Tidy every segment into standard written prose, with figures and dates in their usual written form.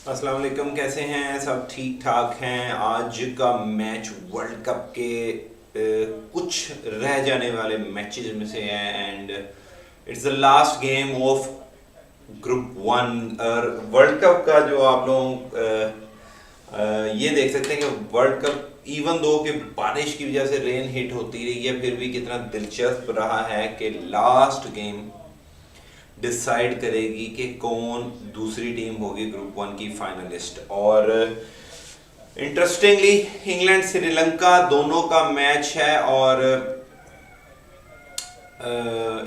अस्सलाम वालेकुम, कैसे हैं सब? ठीक ठाक हैं। आज का मैच वर्ल्ड कप के कुछ रह जाने वाले मैचेस में से है and it's the last game of group one. और वर्ल्ड कप का जो आप लोग ये देख सकते हैं कि वर्ल्ड कप इवन दो कि बारिश की वजह से रेन हिट होती रही है, फिर भी कितना दिलचस्प रहा है कि लास्ट गेम डिसाइड करेगी कि कौन दूसरी टीम होगी ग्रुप वन की फाइनलिस्ट। और इंटरेस्टिंगली इंग्लैंड श्रीलंका दोनों का मैच है और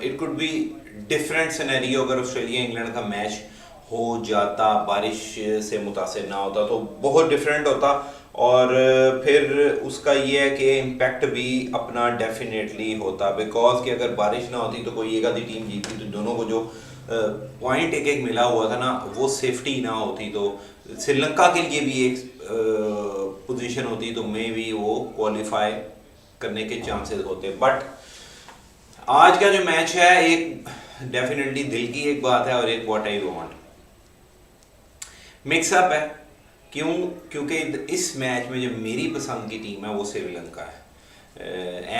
it could be different scenario अगर ऑस्ट्रेलिया इंग्लैंड का मैच हो जाता, बारिश से मुतासिर ना होता तो बहुत डिफरेंट होता। और फिर उसका ये है कि इम्पैक्ट भी अपना डेफिनेटली होता, बिकॉज कि अगर बारिश ना होती तो कोई एक आधी टीम जीतती तो दोनों को जो पॉइंट एक एक मिला हुआ था ना वो सेफ्टी ना होती तो श्रीलंका के लिए भी एक पोजीशन होती तो मे भी वो क्वालिफाई करने के चांसेस होते। बट आज का जो मैच है एक डेफिनेटली दिल की एक बात है और एक व्हाट आई वांट मिक्सअप है। क्यों? क्योंकि इस मैच में जो मेरी पसंद की टीम है वो श्रीलंका है।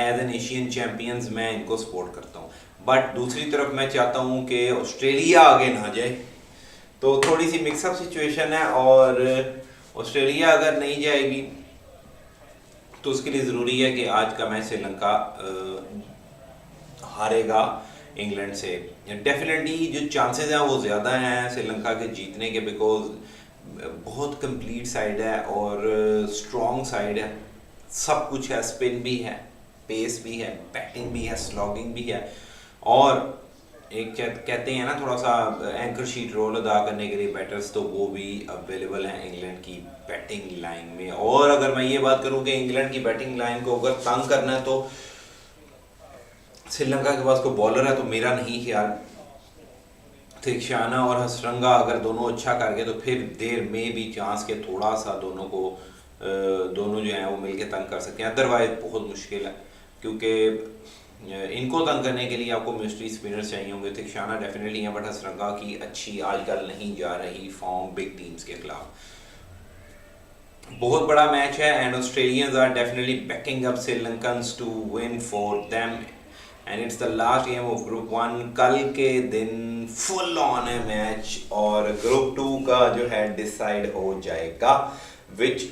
एज एन एशियन चैंपियंस मैं इनको सपोर्ट करता हूँ, बट दूसरी तरफ मैं चाहता हूँ कि ऑस्ट्रेलिया आगे ना जाए, तो थोड़ी सी मिक्सअप सिचुएशन है। और ऑस्ट्रेलिया अगर नहीं जाएगी तो उसके लिए ज़रूरी है कि आज का मैच श्रीलंका हारेगा इंग्लैंड से। डेफिनेटली जो चांसेस हैं वो ज़्यादा हैं श्रीलंका के जीतने के, बिकॉज बहुत कंप्लीट साइड है और स्ट्रॉन्ग साइड है, सब कुछ है, स्पिन भी है, पेस भी है, बैटिंग भी है, स्लॉगिंग भी है। और एक कहते हैं ना थोड़ा सा एंकर शीट रोल अदा करने के लिए बैटर्स, तो वो भी अवेलेबल हैं इंग्लैंड की बैटिंग लाइन में। और अगर मैं ये बात करूं कि इंग्लैंड की बैटिंग लाइन को अगर तंग करना है तो श्रीलंका के पास कोई बॉलर है तो मेरा नहीं ख्याल थिकशाना और हसरंगा अगर दोनों अच्छा कर गए तो फिर देर में भी चांस के थोड़ा सा दोनों जो हैं वो मिलके तंग कर सकते हैं। अदरवाइज बहुत मुश्किल है, क्योंकि इनको तंग करने के लिए आपको मिस्ट्री स्पिनर्स चाहिए होंगे। थिकशाना डेफिनेटली है, बट हसरंगा की अच्छी आजकल नहीं जा रही फॉर्म बिग टीम्स के खिलाफ। बहुत बड़ा मैच है and Australians are definitely backing up Sri Lankans to win for them and it's the last game of group one. कल के दिन फुल ऑन है मैच और ग्रुप टू का जो है डिसाइड हो जाएगा which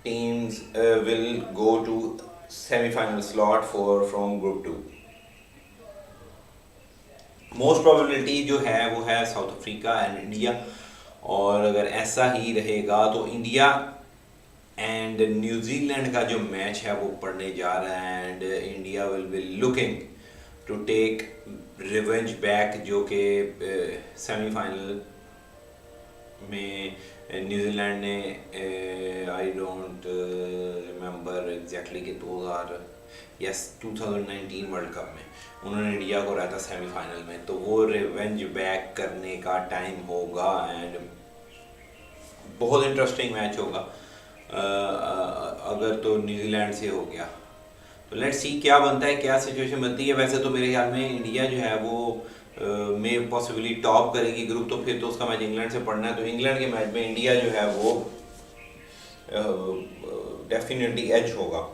teams will go to semifinal slot for from group two. Most probability जो है वो है साउथ अफ्रीका एंड इंडिया, और अगर ऐसा ही रहेगा तो इंडिया एंड न्यूजीलैंड का जो मैच है वो पड़ने जा रहा है and India will be looking to take revenge back, जो कि सेमीफाइनल में न्यूजीलैंड ने आई डोंट रिमेंबर एग्जैक्टली कि 2019 वर्ल्ड कप में उन्होंने इंडिया को रहता सेमीफाइनल में, तो वो रिवेंज बैक करने का टाइम होगा एंड बहुत इंटरेस्टिंग मैच होगा। अगर तो न्यूजीलैंड से हो गया तो लेट्स सी क्या बनता है, क्या सिचुएशन बनती है। वैसे तो मेरे ख्याल में इंडिया जो है वो में पॉसिबली टॉप करेगी ग्रुप, तो फिर तो उसका मैच इंग्लैंड से पड़ना है, तो इंग्लैंड के मैच में इंडिया जो है वो डेफिनेटली एज होगा।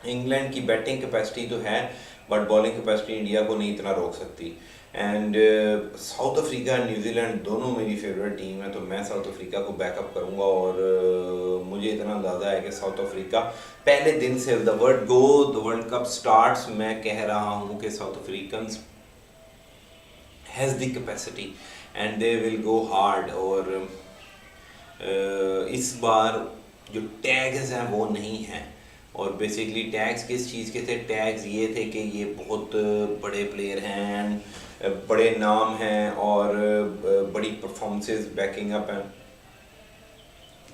इंग्लैंड की बैटिंग कैपेसिटी तो है बट बॉलिंग कैपेसिटी इंडिया को नहीं इतना रोक सकती। And South Africa and New Zealand दोनों मेरी फेवरेट टीम है, तो मैं साउथ अफ्रीका को बैकअप करूंगा। और मुझे इतना अंदाज़ा है कि साउथ अफ्रीका पहले दिन से द वर्ल्ड कप स्टार्ट्स मैं कह रहा हूँ कि south Africans has the capacity and they will go hard. और इस बार जो टैग्स हैं वो नहीं हैं, और बेसिकली टैग्स किस चीज़ के थे? टैग्स ये थे कि ये बहुत बड़े प्लेयर हैं, बड़े नाम हैं और बड़ी परफॉर्मेंसेस बैकिंग अप हैं,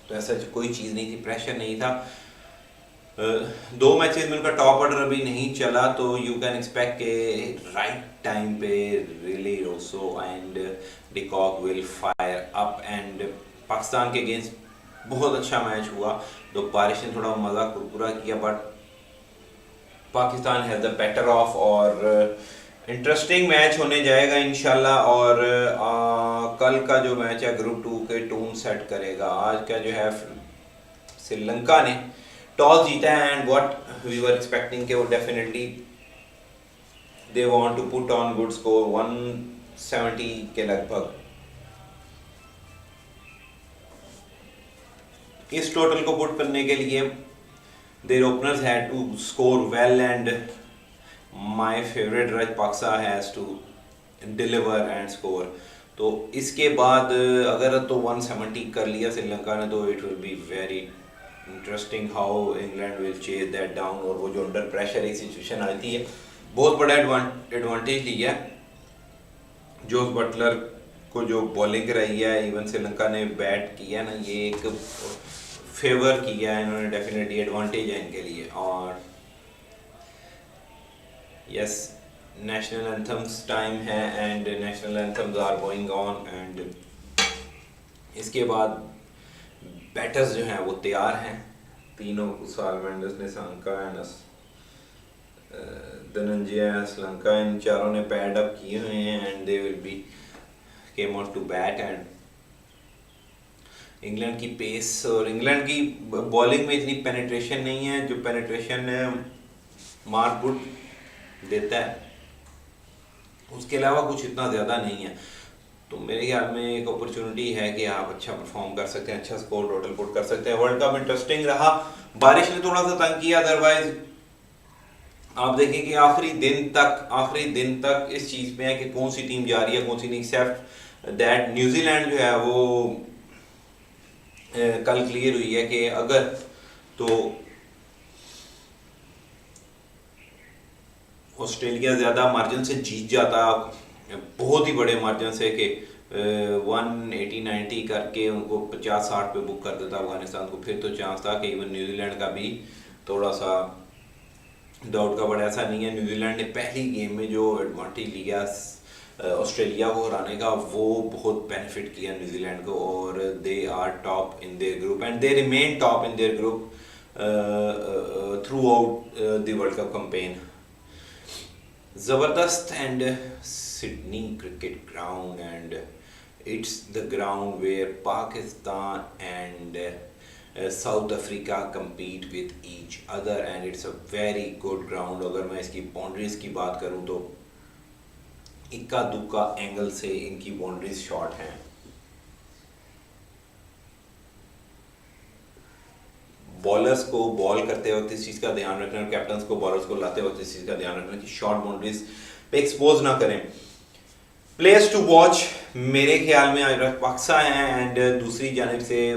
तो ऐसा कोई चीज़ नहीं थी, प्रेशर नहीं था। 2 मैचेस में उनका टॉप ऑर्डर अभी नहीं चला, तो यू कैन एक्सपेक्ट के राइट टाइम पे Rilee Rossouw and de Kock will fire up. And Pakistan के अगेंस्ट बहुत अच्छा मैच हुआ, तो बारिश ने थोड़ा मज़ा कुरकुरा किया, but Pakistan has the better of. और इंटरेस्टिंग मैच होने जाएगा इंशाल्लाह। और कल का जो मैच है ग्रुप 2 के टून सेट करेगा। आज का जो है श्रीलंका ने टॉस जीता है and what we were expecting कि वो definitely they want to put on good score 170 के लगभग। इस टोटल को पुट करने के लिए their openers had to score well and my favourite Rajapaksa has to deliver and score. तो इसके बाद अगर तो 170 कर लिया श्रीलंका ने तो it will be very interesting how England will chase that down. और वो जो अंडर प्रेशर एक सिचुएशन आती है, बहुत बड़ा एडवांटेज लिया जोस बटलर को जो बॉलिंग रही है, इवन श्रीलंका ने बैट किया ना, ये एक फेवर किया है इन्होंने, डेफिनेटली एडवांटेज है इनके लिए। और यस, नेशनल एंथम्स टाइम है and national anthems are going on and इसके बाद बैटर्स जो हैं वो तैयार हैं तीनों, कुसाल, मेंडिस, निशंका एंड धनंजय, श्रीलंका, इन चारों ने पैड अप किए हुए हैं and they will be came out to bat. And England की पेस और इंग्लैंड की बॉलिंग में इतनी पेनिट्रेशन नहीं है जो पेनिट्रेशन मार्कवुड देता है, उसके अलावा कुछ इतना ज़्यादा नहीं है। तो मेरे ख्याल में एक अपॉर्चुनिटी है कि आप अच्छा परफॉर्म कर सकते हैं, अच्छा स्कोर टोटल पुट कर सकते हैं। वर्ल्ड कप इंटरेस्टिंग रहा, बारिश ने थोड़ा सा तंग किया, अदरवाइज आप देखें कि आखिरी दिन तक इस चीज़ में है कि कौन सी टीम जा रही है कौन सी नहीं। एक्सेप्ट दैट न्यूजीलैंड जो है वो कल क्लियर हुई है कि अगर तो ऑस्ट्रेलिया ज़्यादा मार्जिन से जीत जाता, बहुत ही बड़े मार्जिन से, कि 180-90 करके उनको 50-60 पे बुक कर देता अफगानिस्तान को, फिर तो चांस था कि इवन न्यूजीलैंड का भी थोड़ा सा डाउट का, बड़ा ऐसा नहीं है। न्यूजीलैंड ने पहली गेम में जो एडवांटेज लिया ऑस्ट्रेलिया को हराने का, वो बहुत बेनिफिट किया न्यूजीलैंड को और they are top in their group and they remain top in their group throughout the World Cup campaign. ज़बरदस्त and Sydney Cricket Ground and it's the ground where Pakistan and South Africa compete with each other and it's a very good ground। अगर मैं इसकी boundaries की बात करूं तो इक्का दुक्का एंगल से इनकी बाउंड्रीज शॉर्ट हैं। बॉलर्स को बॉल करते वक्त इस चीज़ का ध्यान रखना, और कैप्टन्स को बॉलर्स को लाते वक्त इस चीज़ का ध्यान रखना कि शॉर्ट बाउंड्रीज पे एक्सपोज ना करें। प्लेयर्स टू वॉच मेरे ख्याल में आज पाकिस्ता है एंड दूसरी जानिब से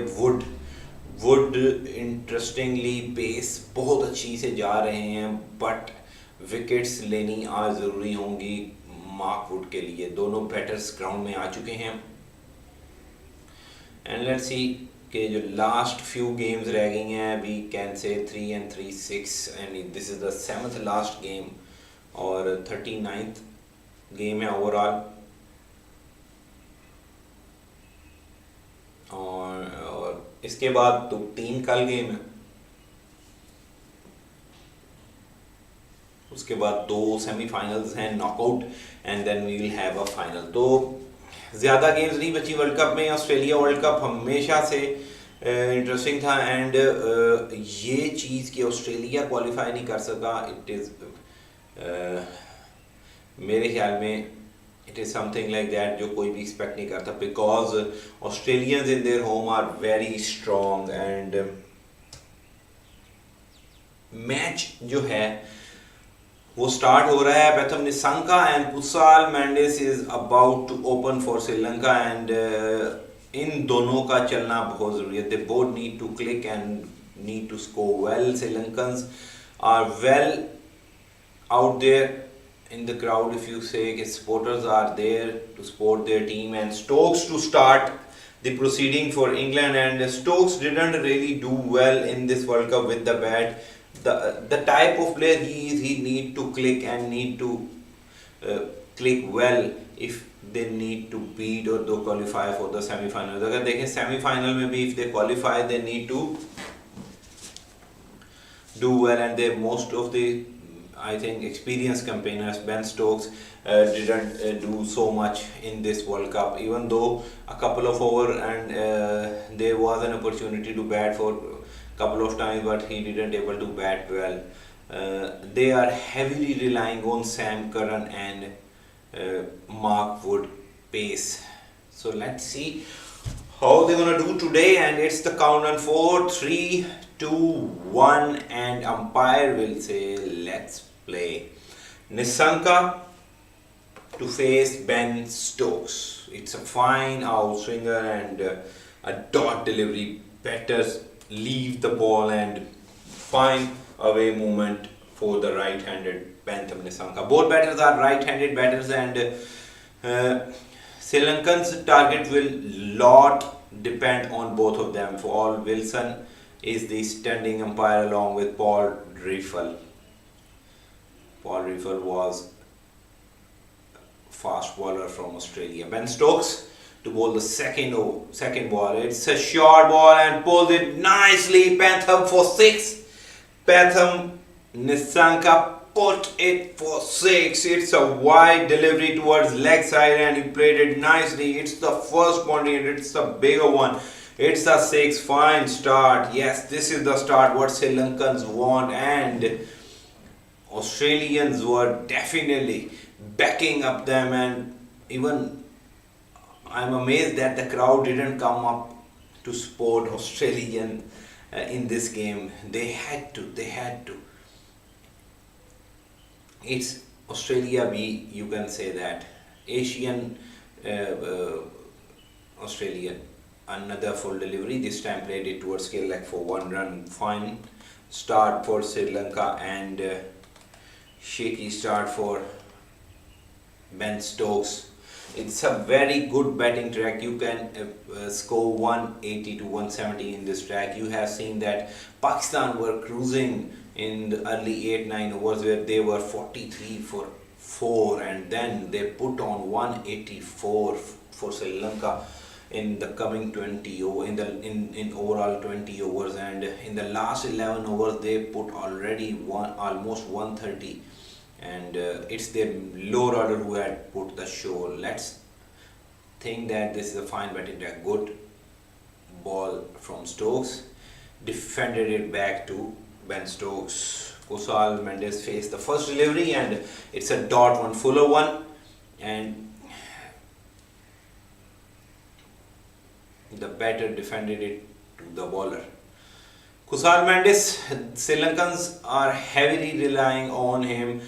वुड इंटरेस्टिंगली पेस बहुत अच्छी से जा रहे हैं, बट विकेट्स लेनी आज ज़रूरी होंगी मार्क वुड के लिए। दोनों बैटर्स ग्राउंड में आ चुके हैं एंड लेट्स सी कि जो लास्ट फ्यू गेम्स रह गई हैं, we can say 3 and 3 6 and this is the 7th last game और 39th गेम है ओवरऑल। और इसके बाद तो 3 कल गेम है, उसके बाद 2 सेमीफाइनल्स हैं, knockout and then we will have a final. तो ज़्यादा गेम्स नहीं बची वर्ल्ड कप में। ऑस्ट्रेलिया वर्ल्ड कप हमेशा से इंटरेस्टिंग था एंड ये चीज़ कि ऑस्ट्रेलिया क्वालिफाई नहीं कर सका, इट इज़ मेरे ख्याल में it is something like that जो कोई भी एक्सपेक्ट नहीं करता, because Australians in their home are very strong and match जो है वो स्टार्ट हो रहा है। Pathum Nissanka and Kusal Mendis is about to open for Sri Lanka and इन दोनों का चलना बहुत ज़रूरी है। They both need to click and need to score well. Sri Lankans are well out there in the crowd, if you say, supporters are there to support their team, and Stokes to start the proceeding for England, and Stokes didn't really do well in this World Cup with the bat. The type of player he is, he need to click and need to click well if they need to beat or to qualify for the semi-finals. अगर देखें semi-final में भी if they qualify they need to do well, and they most of the I think experienced campaigners. Ben Stokes didn't do so much in this World Cup, even though a couple of over and there was an opportunity to bat for a couple of times, but he didn't able to bat well. They are heavily relying on Sam Curran and Mark Wood pace. So let's see how they're gonna do today, and it's the count on 4, 3, 2, 1, and umpire will say let's play. Nissanka to face Ben Stokes. It's a fine outswinger and a dot delivery. Batters leave the ball and fine away movement for the right-handed Bentham Nissanka. Both batters are right-handed batters, and Sri Lankan's target will lot depend on both of them. Paul Wilson is the standing umpire along with Paul Riffle. Paul Riffle was fast bowler from Australia. Ben Stokes to bowl the second ball. It's a short ball and pulls it nicely. Bentham for 6. Bentham Nissanka put it for 6. It's a wide delivery towards leg side and he played it nicely. It's the first boundary and it's a bigger one. It's a 6. Fine start. Yes, this is the start what Sri Lankans want, and Australians were definitely backing up them, and even I'm amazed that the crowd didn't come up to support Australian in this game. They had to. It's Australia B, you can say that. Asian Australia, another full delivery, this time played it towards scale leg for 1 run. Fine start for Sri Lanka and shaky start for Ben Stokes. It's a very good batting track. You can score 180 to 170 in this track. You have seen that Pakistan were cruising in the early 8-9 overs where they were 43 for 4, and then they put on 184 for Sri Lanka in the coming 20 over in overall 20 overs, and in the last 11 overs they put already almost 130, and it's their lower order who had put the show. Let's think that this is a fine batting track. Good ball from Stokes, defended it back to Ben Stokes. Kusal Mendes faced the first delivery and it's a dot one, fuller one, and the batter defended it to the bowler. Kusal Mendes, Sri Lankans are heavily relying on him.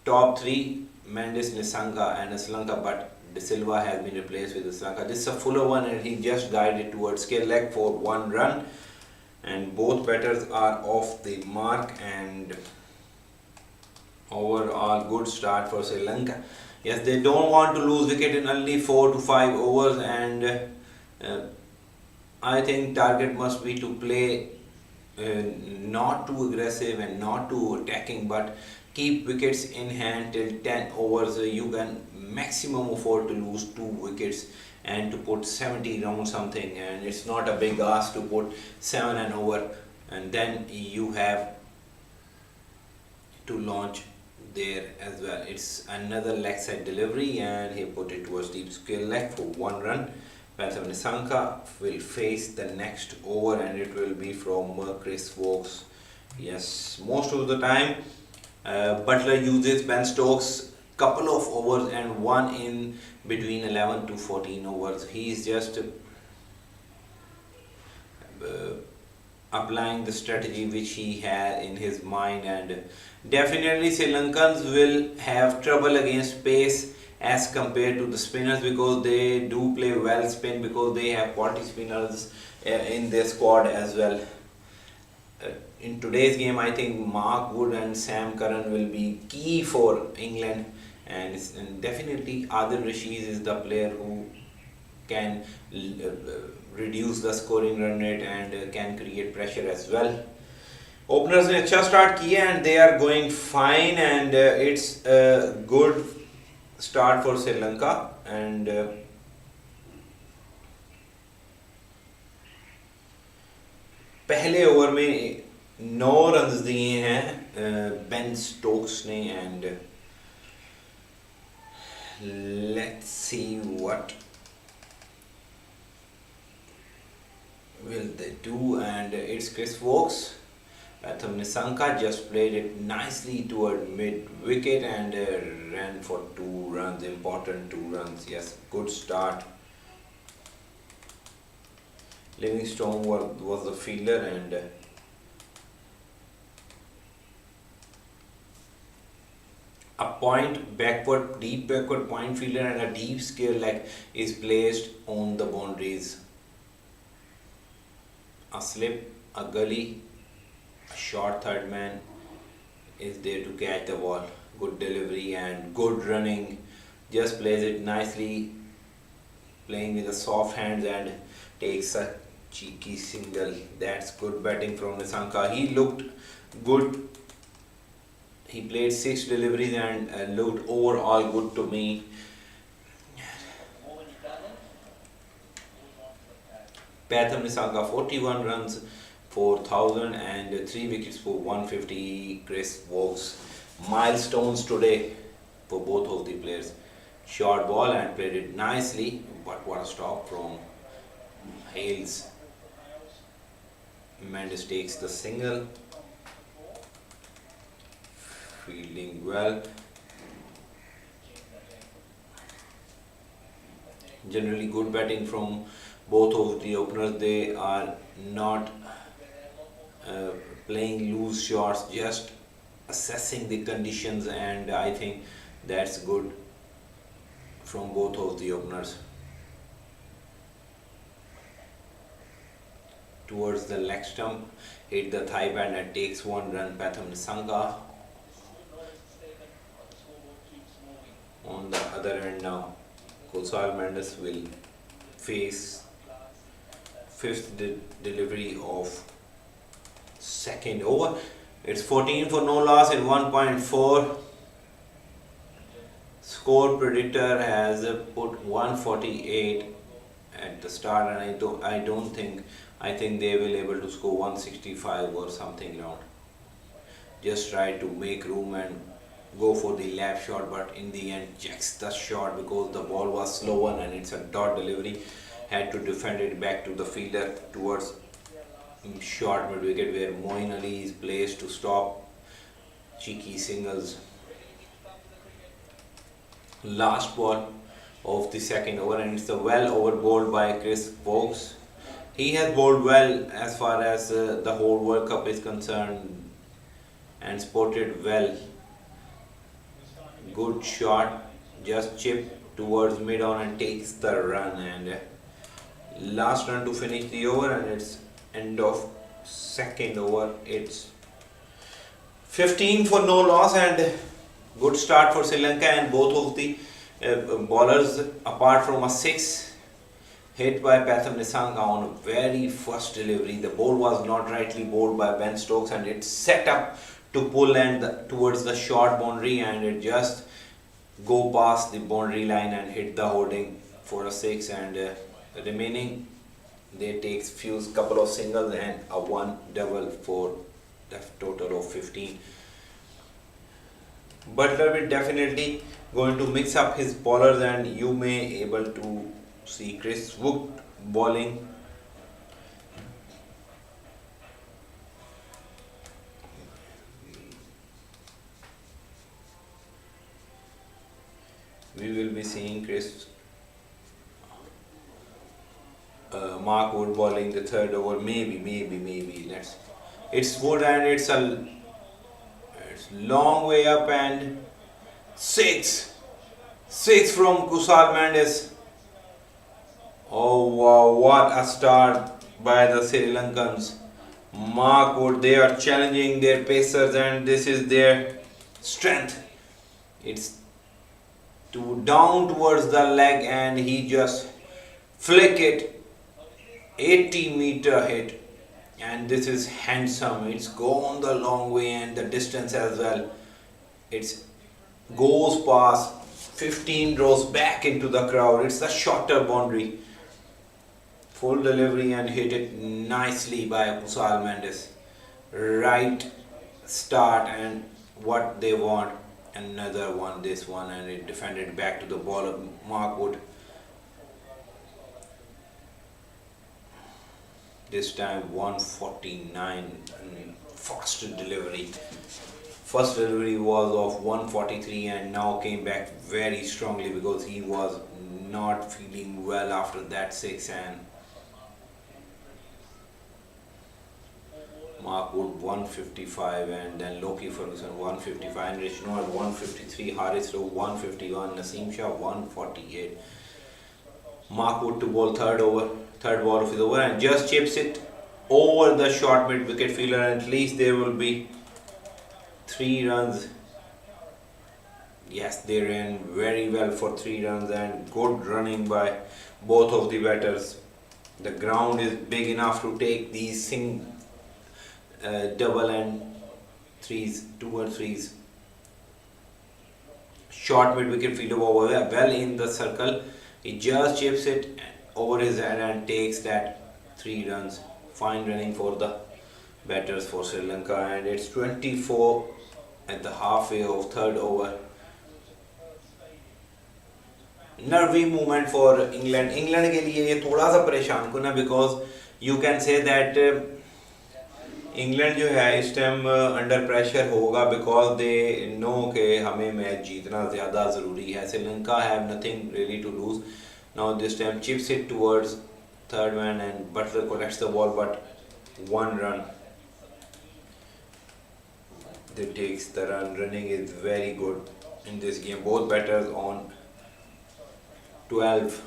Top 3, Mendes, Nissanka and Sri Lanka, but De Silva has been replaced with Sri Lanka. This is a fuller one and he just guided towards scale leg for 1 run, and both batters are off the mark, and overall good start for Sri Lanka. Yes, they don't want to lose wicket in only 4 to 5 overs, and I think target must be to play not too aggressive and not too attacking, but keep wickets in hand till 10 overs. You can maximum afford to lose 2 wickets and to put 70 round something, and it's not a big ask to put 7 and over, and then you have to launch there as well. It's another leg side delivery and he put it towards deep scale leg for 1 run. Bentham Nissanka will face the next over and it will be from Chris Vokes. Yes, most of the time Butler uses Ben Stokes couple of overs and one in between 11 to 14 overs. He is just applying the strategy which he had in his mind, and definitely Sri Lankans will have trouble against pace as compared to the spinners, because they do play well spin, because they have quality spinners in their squad as well. In today's game, I think Mark Wood and Sam Curran will be key for England, and definitely Adil Rashid is the player who can reduce the scoring run rate and can create pressure as well. Openers ने अच्छा start किया and they are going fine, and it's a good start for Sri Lanka, and पहले over में 9 runs दिए हैं Stokes ne, and let's see what will they do. And it's Chris Wokes. Pratham Nissanka just played it nicely toward mid wicket and ran for 2 runs, important 2 runs. Yes, good start. Livingstone was the fielder, and a deep backward point fielder and a deep square leg is placed on the boundaries. A slip, a gully, a short third man is there to catch the ball. Good delivery and good running. Just plays it nicely, playing with the soft hands, and takes a cheeky single. That's good batting from Nissanka. He looked good. He played 6 deliveries and looked overall good to me. Pratham Nissanka 41 runs, 4,000 and 3 wickets for 150. Chris Wokes. Milestones today for both of the players. Short ball and played it nicely, but what a stop from Hales. Mendes takes the single. Fielding well. Generally good batting from both of the openers. They are not playing loose shots, just assessing the conditions, and I think that's good from both of the openers. Towards the leg stump, hit the thigh band and takes 1 run. Pratham Nissanka. On the other end now, Kusal Mendes will face 5th delivery of 2nd over. It's 14 for no loss in 1.4. Score predictor has put 148 at the start, and I think they will able to score 165 or something around. Just try to make room and go for the lap shot, but in the end checks the shot because the ball was slow one and it's a dot delivery. Had to defend it back to the fielder towards short mid wicket, where Moeen Ali is placed to stop cheeky singles. Last ball of the 2nd over, and it's a well over bowled by Chris Wokes. He has bowled well as far as the whole World Cup is concerned and spotted well. Good shot, just chip towards mid on and takes the run, and last run to finish the over, and it's end of 2nd over. It's 15 for no loss, and good start for Sri Lanka, and both of the bowlers, apart from a 6 hit by Pratham Nissanka on very first delivery. The ball was not rightly bowled by Ben Stokes, and it's set up to pull and towards the short boundary, and it just go past the boundary line and hit the holding for a 6, and remaining they take couple of singles and a 1 double for the total of 15. Butler will definitely going to mix up his bowlers, and you may able to see Chris Wokes bowling. We will be seeing Mark Wood bowling the 3rd over, maybe. It's Wood, and it's long way up, and 6 from Kusal Mendes. Oh wow, what a start by the Sri Lankans. Mark Wood, they are challenging their pacers, and this is their strength. It's down towards the leg, and he just flick it 80-meter hit, and this is handsome. It's gone the long way and the distance as well. It goes past 15 rows back into the crowd. It's the shorter boundary. Full delivery and hit it nicely by Kusal Mendes. Right start and what they want. Another one, this one, and it defended back to the ball of Mark Wood. This time 149, fast delivery. First delivery was of 143 and now came back very strongly because he was not feeling well after that 6, and Mark Wood 155, and then Loki Ferguson 155, and Rich Noel 153, Haris Rowe 151, Naseem Shah 148. Mark Wood to bowl third ball of his over, and just chips it over the short mid wicket fielder, and at least there will be 3 runs. Yes, they ran very well for 3 runs, and good running by both of the batters. The ground is big enough to take these double and threes, 2 or 3s. Short mid wicket fielder over well in the circle. He just chips it over his head and takes that 3 runs. Fine running for the batters for Sri Lanka, and it's 24 at the halfway of third over. Nervy movement for England. England के लिए ये थोड़ा सा परेशान कुन है, because you can say that England जो है इस टाइम अंडर प्रेशर होगा, बिकॉज दे नो के हमें मैच जीतना ज़्यादा ज़रूरी है. Sri Lanka have nothing really to lose. Now this time chips it towards third man and Buttler collects the ball, but 1 run. They takes the run. Running is very good in this game. Both batters on 12.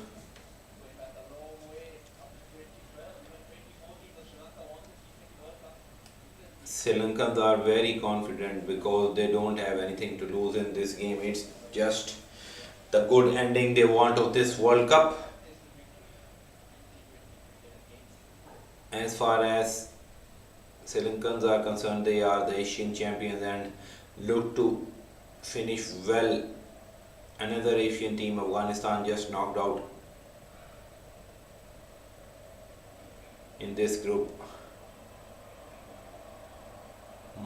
Sri Lankans are very confident because they don't have anything to lose in this game. It's just the good ending they want of this World Cup. As far as Sri Lankans are concerned, they are the Asian champions and look to finish well. Another Asian team, Afghanistan, just knocked out in this group.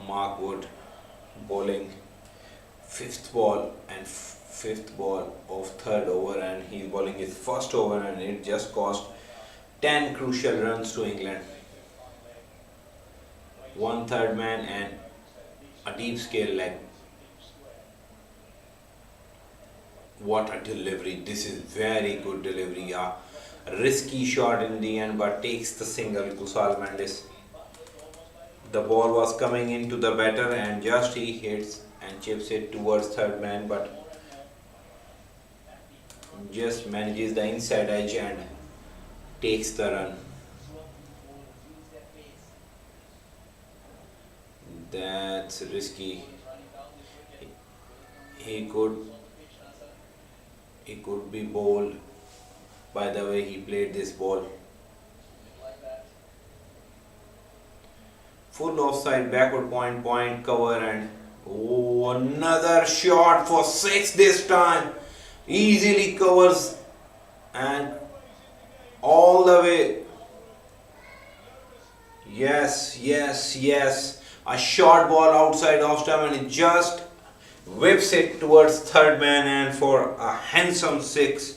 Mark Wood bowling 5th ball and 5th ball of third over, and he's bowling his first over, and it just cost 10 crucial runs to England. 1 third man and a deep scale leg. What a delivery. This is very good delivery. A risky shot in the end, but takes the single. Kusal Mendes. The ball was coming into the batter and just he hits and chips it towards third man, but just manages the inside edge and takes the run. That's risky. He could be bowled by the way he played this ball. Full offside, backward point cover, and another shot for 6 this time. Easily covers and all the way. Yes. A short ball outside off stump, and it just whips it towards third man, and for a handsome 6.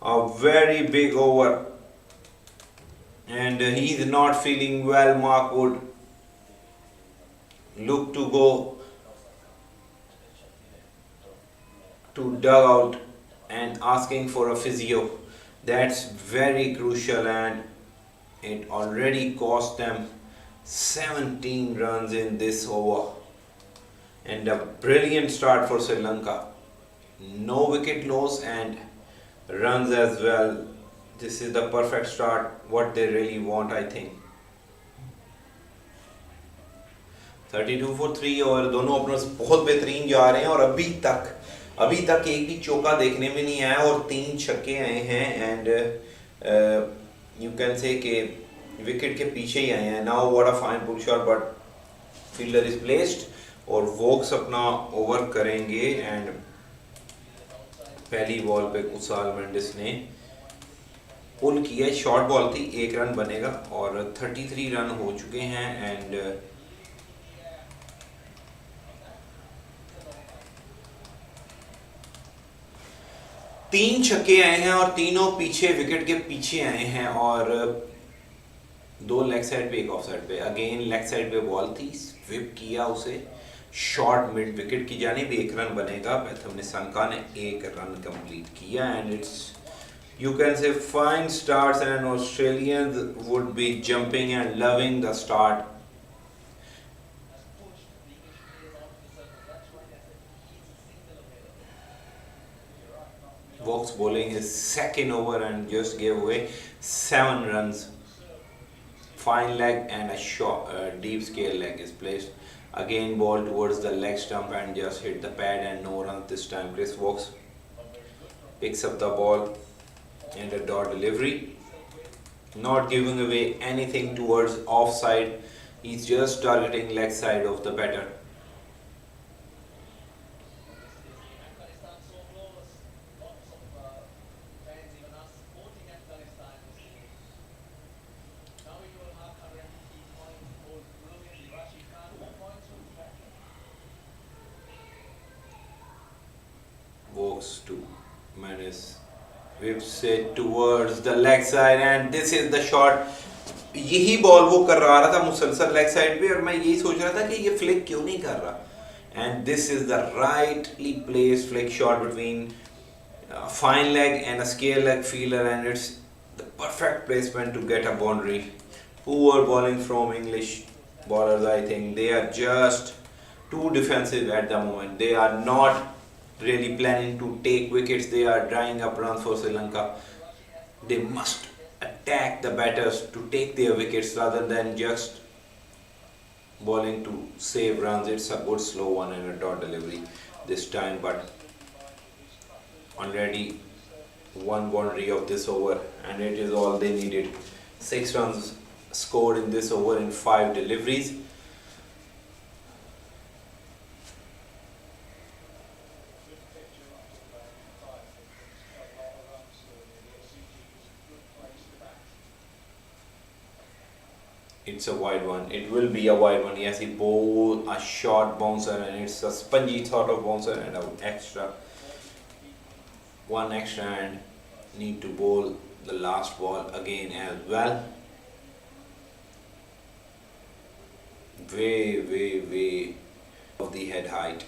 A very big over. And he's not feeling well, Mark Wood. Look to go to dugout and asking for a physio. That's very crucial, and it already cost them 17 runs in this over. And a brilliant start for Sri Lanka. No wicket loss and runs as well. This is the perfect start, what they really want, I think. 32 for 3 और दोनों openers बहुत बेहतरीन जा रहे हैं, और अभी तक एक भी चौका देखने में नहीं आया और 3 छक्के आए हैं, एंड यू कैन से कि विकेट के पीछे ही आए हैं. Now what a fine pull shot, but fielder is placed और वोक्स अपना ओवर करेंगे. एंड पहली बॉल पे कुसाल मेंडिस ने पुल किया. शॉर्ट बॉल थी, 1 रन बनेगा और 33 रन हो चुके हैं. एंड तीन छक्के आए हैं और तीनों पीछे विकेट के पीछे आए हैं, और दो लेग साइड पे एक ऑफ साइड पे। अगेन लेग साइड पे बॉल थी, स्विप किया उसे शॉर्ट मिड विकेट की जानिब, एक रन बनेगा। प्रथम निशंका ने एक रन कंप्लीट किया and it's you can say fine starts, and Australians would be jumping and loving the start. Vokes bowling his second over and just gave away 7 runs. Fine leg and a short, deep scale leg is placed. Again ball towards the leg stump and just hit the pad and no runs this time. Chris Vokes picks up the ball and a dot delivery, not giving away anything towards offside. He's just targeting leg side of the batter. Walks to Menace, whips it towards the leg side and this is the shot. यही ball वो कर रहा था मुसलसल leg side पे, और मैं यही सोच रहा था कि ये फ्लिक क्यों नहीं कर रहा। And this is the rightly placed flick shot between fine leg and a scale leg fielder, and it's the perfect placement to get a boundary. Poor bowling from English bowlers. I think they are just too defensive at the moment. They are not really planning to take wickets. They are drying up runs for Sri Lanka. They must attack the batters to take their wickets rather than just bowling to save runs. It's a good slow one and a dot delivery this time, but already one boundary of this over and it is all they needed. 6 runs scored in this over in 5 deliveries. It's a wide one. It will be a wide one. Yes, he bowled a short bouncer and it's a spongy sort of bouncer and an extra. One extra and need to bowl the last ball again as well. Way of the head height.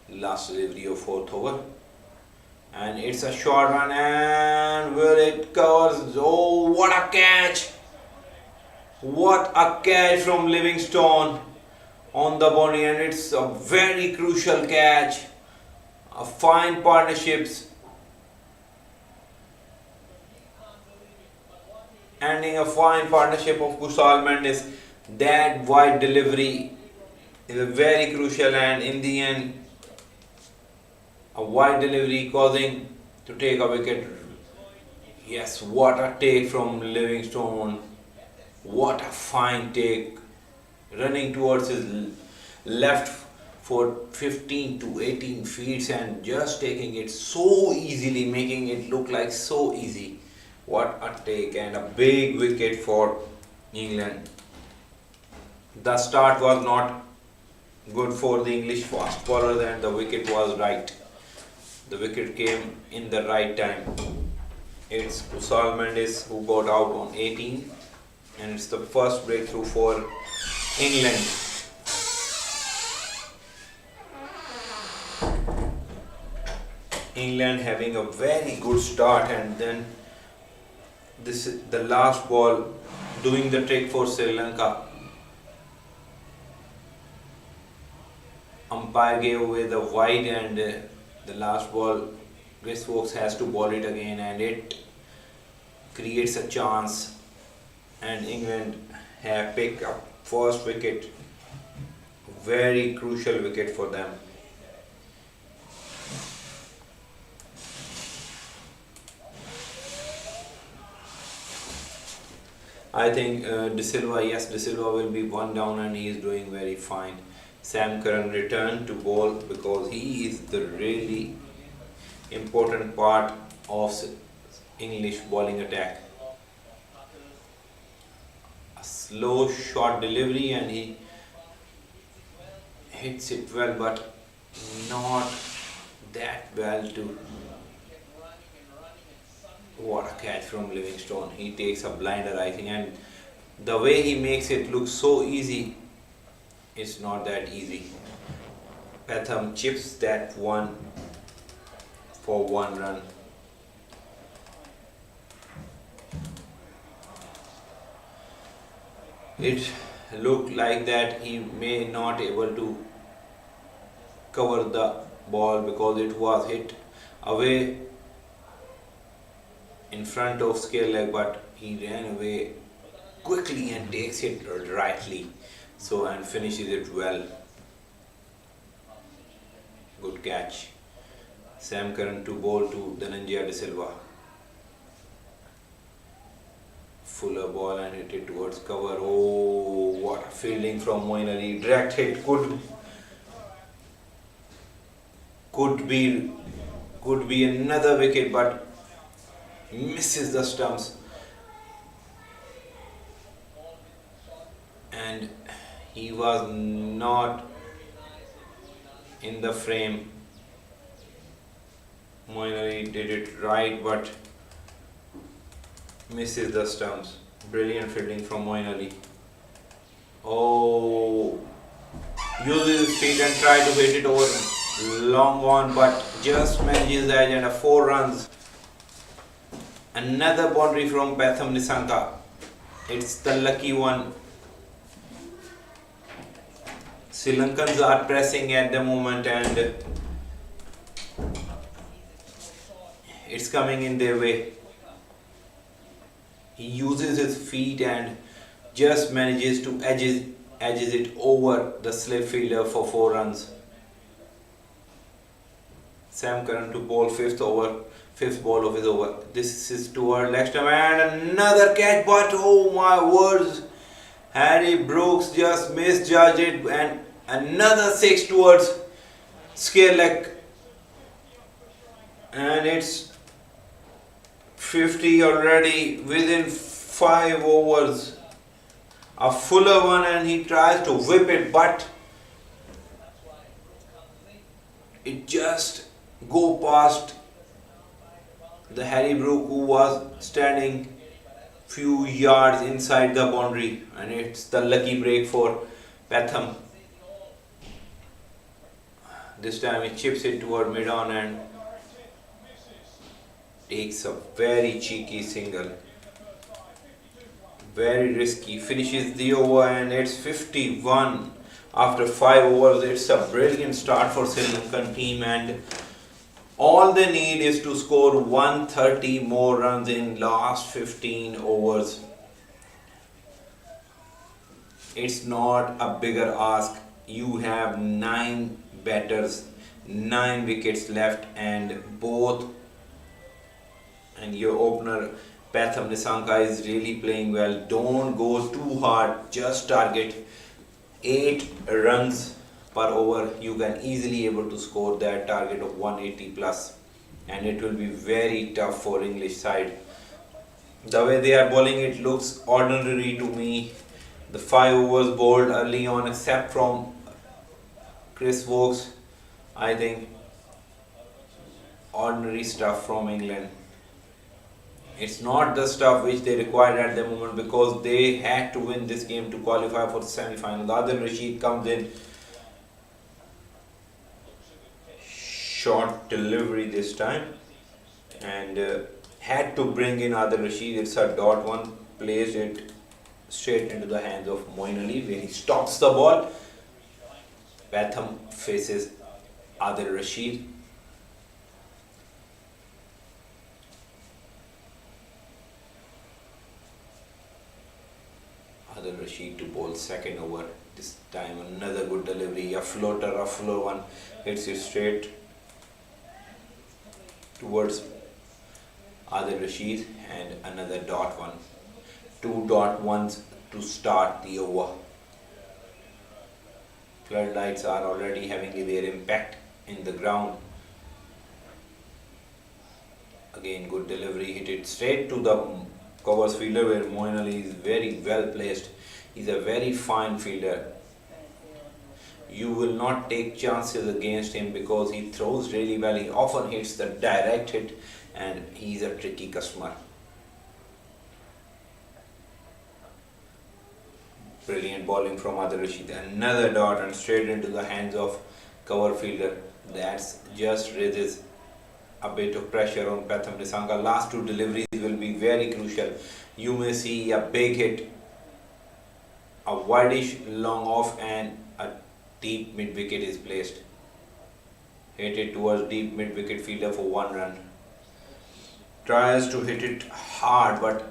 Last delivery of 4th over. And it's a short run and will it covers? Oh, what a catch! What a catch from Livingstone on the boundary, and it's a very crucial catch. A fine partnerships. Ending a fine partnership of Kusal Mendes. That wide delivery is very crucial, and in the end a wide delivery causing to take a wicket. Yes, what a take from Livingstone. What a fine take. Running towards his left for 15 to 18 feet and just taking it so easily, making it look like so easy. What a take and a big wicket for England. The start was not good for the English fast bowlers and the wicket was right. The wicket came in the right time. It's Kusal Mendes who got out on 18 and it's the first breakthrough for England. England having a very good start, and then this is the last ball doing the trick for Sri Lanka. Umpire gave away the wide and the last ball Chris Vokes has to bowl it again and it creates a chance, and England have picked up first wicket. Very crucial wicket for them. I think De Silva will be one down and he is doing very fine. Sam Curran returned to bowl because he is the really important part of English bowling attack. A slow short delivery and he hits it well, but not that well to. What a catch from Livingstone. He takes a blinder, I think, and the way he makes it look so easy, it's not that easy. Patham chips that one for 1 run. It looked like that he may not able to cover the ball because it was hit away in front of scale leg, but he ran away quickly and takes it rightly, so and finishes it well. Good catch. Sam Curran to bowl to Dhananjaya De Silva. Fuller ball and hit it towards cover. Oh, what a fielding from Moeen Ali. Direct hit could be another wicket, but misses the stumps. And he was not in the frame. Moeen Ali did it right, but misses the stumps. Brilliant fielding from Moeen Ali. Oh, uses his feet and try to hit it over long on, but just manages the edge and a 4 runs. Another boundary from Patham Nissanka. It's the lucky one. Sri Lankans are pressing at the moment and it's coming in their way. He uses his feet and just manages to edges it over the slip fielder for 4 runs. Sam Curran to bowl fifth ball of his over. This is toward leg stump and another catch, but oh my words, Harry Brooks just misjudged it and another 6 towards scale leg, and it's 50 already within 5 overs. A fuller one and he tries to whip it, but it just go past the Harry Brook, who was standing few yards inside the boundary, and it's the lucky break for Patham. This time he chips it toward mid-on and takes a very cheeky single. Very risky. Finishes the over and it's 51 after 5 overs. It's a brilliant start for Sri Lankan team, and all they need is to score 130 more runs in last 15 overs. It's not a bigger ask. You have 9 batters, 9 wickets left, and your opener Patham Nissanka is really playing well. Don't go too hard, just target 8 runs per over. You can easily able to score that target of 180 plus, and it will be very tough for English side. The way they are bowling, it looks ordinary to me. The 5 overs bowled early on, except from Chris Wokes, I think ordinary stuff from England. It's not the stuff which they required at the moment, because they had to win this game to qualify for the semi-final. Adil Rashid comes in, short delivery this time, and had to bring in Adil Rashid. It's a dot one, placed it straight into the hands of Moeen Ali, where he stops the ball. Patham faces Adil Rashid. Adil Rashid to bowl second over. This time another good delivery, a floater, a floor one, hits it straight towards Adil Rashid, and another dot one. 2 dot ones to start the over. Floodlights are already having their impact in the ground. Again, good delivery, hit it straight to the covers fielder, where Moeen Ali is very well placed. He's a very fine fielder. You will not take chances against him because he throws really well. He often hits the direct hit and he's a tricky customer. Brilliant bowling from Adil Rashid. Another dot and straight into the hands of cover fielder. That's just raises a bit of pressure on Pratham Nissanka. Last two deliveries will be very crucial. You may see a big hit, a wideish long off, and a deep mid wicket is placed. Hit it towards deep mid wicket fielder for 1 run. Tries to hit it hard, but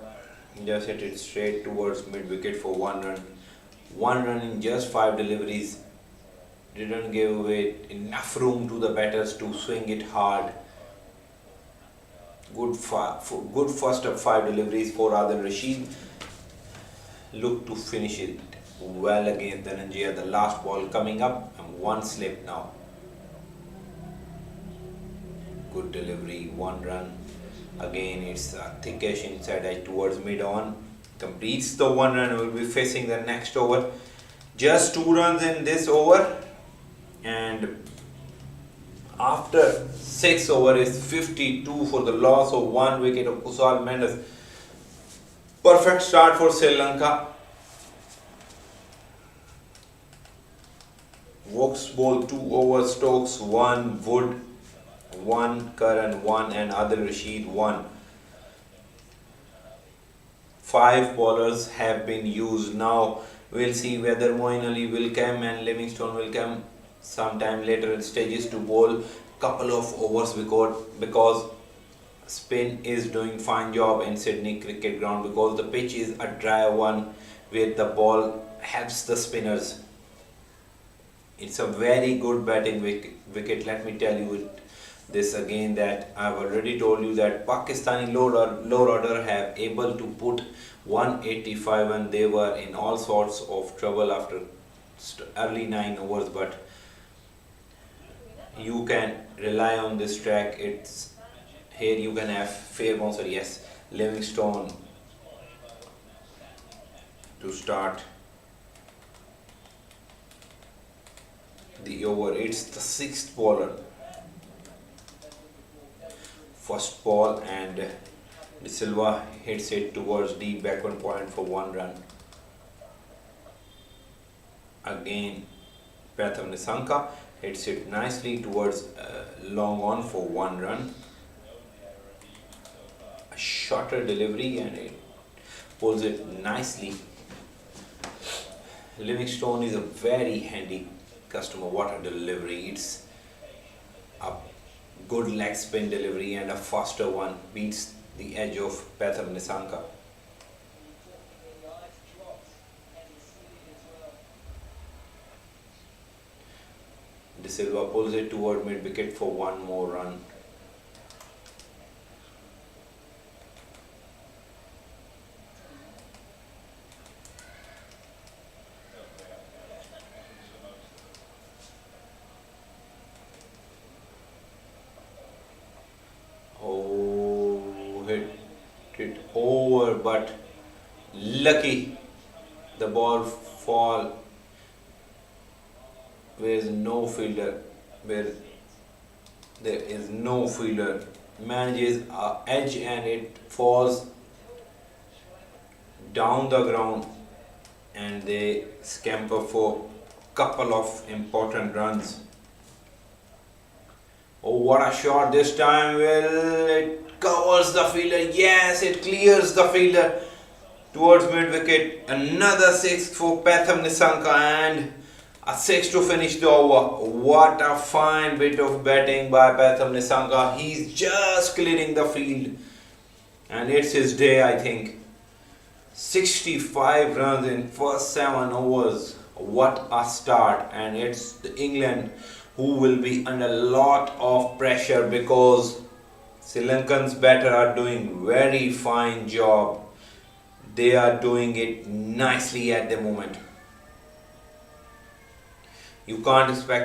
just hit it straight towards mid wicket for 1 run. 1 run in just 5 deliveries. Didn't give away enough room to the batters to swing it hard. Good first up 5 deliveries for Adil Rashid. Look to finish it well against Dhananjaya. The last ball coming up and one slip now. Good delivery, 1 run. Again, it's a thickish inside edge towards mid on. Completes the 1 run. Will be facing the next over. Just 2 runs in this over, and after 6 overs is 52 for the loss of 1 wicket of Kusal Mendes. Perfect start for Sri Lanka. Vokes bowled 2 overs, Stokes 1, Wood 1, Karan 1, and Adil Rashid 1. 5 bowlers have been used. Now we'll see whether Moeen Ali will come and Livingstone will come sometime later in stages to bowl couple of overs because spin is doing fine job in Sydney cricket ground because the pitch is a dry one where the ball helps the spinners. It's a very good batting wicket. Let me tell you this again, that I've already told you that Pakistani lower order have able to put 185 and they were in all sorts of trouble after early 9 overs, but you can rely on this track. It's here you can have fair bouncer. Yes, Livingstone to start the over. It's the 6th bowler. First ball and De Silva hits it towards deep backward point for 1 run. Again, Pratham Nissanka hits it nicely towards long on for 1 run. A shorter delivery and it pulls it nicely. Livingstone is a very handy customer. What a delivery. It's a good leg spin delivery and a faster one. Beats the edge of Pratham Nissanka. De Silva pulls it toward mid wicket for 1 more run. Oh, hit it over, but lucky the ball fall where is no fielder, where there is no fielder, manages a edge and it falls down the ground and they scamper for couple of important runs. Oh, what a shot this time. Well, it covers the fielder. Yes, it clears the fielder towards mid wicket. Another 6 for Pratham Nissanka and a 6 to finish the over. What a fine bit of batting by Pratham Nissanka. He's just clearing the field and it's his day, I think. 65 runs in first 7 overs. What a start. And it's the England who will be under a lot of pressure because Sri Lankans batter are doing very fine job. They are doing it nicely at the moment. You can't expect to